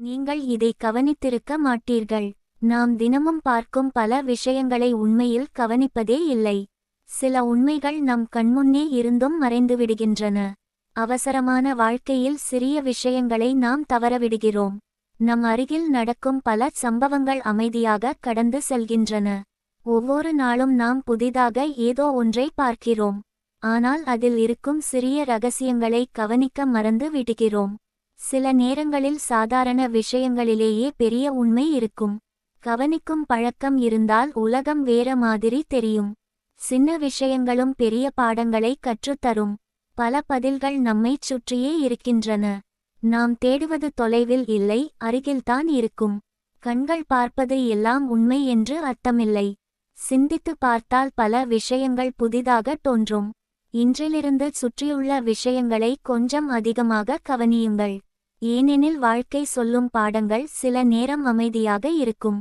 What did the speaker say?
நீங்கள் இதை கவனித்திருக்க மாட்டீர்கள். நாம் தினமும் பார்க்கும் பல விஷயங்களை உண்மையில் கவனிப்பதே இல்லை. சில உண்மைகள் நம் கண்முன்னே இருந்தும் மறைந்துவிடுகின்றன. அவசரமான வாழ்க்கையில் சிறிய விஷயங்களை நாம் தவறவிடுகிறோம். நம் அருகில் நடக்கும் பல சம்பவங்கள் அமைதியாக கடந்து செல்கின்றன. ஒவ்வொரு நாளும் நாம் புதிதாக ஏதோ ஒன்றை பார்க்கிறோம். ஆனால் அதில் இருக்கும் சிறிய ரகசியங்களை கவனிக்க மறந்து விடுகிறோம். சில நேரங்களில் சாதாரண விஷயங்களிலேயே பெரிய உண்மை இருக்கும். கவனிக்கும் பழக்கம் இருந்தால் உலகம் வேற மாதிரி தெரியும். சின்ன விஷயங்களும் பெரிய பாடங்களை கற்றுத்தரும். பல பதில்கள் நம்மைச் சுற்றியே இருக்கின்றன. நாம் தேடுவது தொலைவில் இல்லை, அருகில்தான் இருக்கும். கண்கள் பார்ப்பது எல்லாம் உண்மை என்று அர்த்தமில்லை. சிந்தித்து பார்த்தால் பல விஷயங்கள் புதிதாக தோன்றும். இன்றிலிருந்து சுற்றியுள்ள விஷயங்களை கொஞ்சம் அதிகமாக கவனியுங்கள். ஏனெனில் வாழ்க்கை சொல்லும் பாடங்கள் சில நேரம் அமைதியாக இருக்கும்.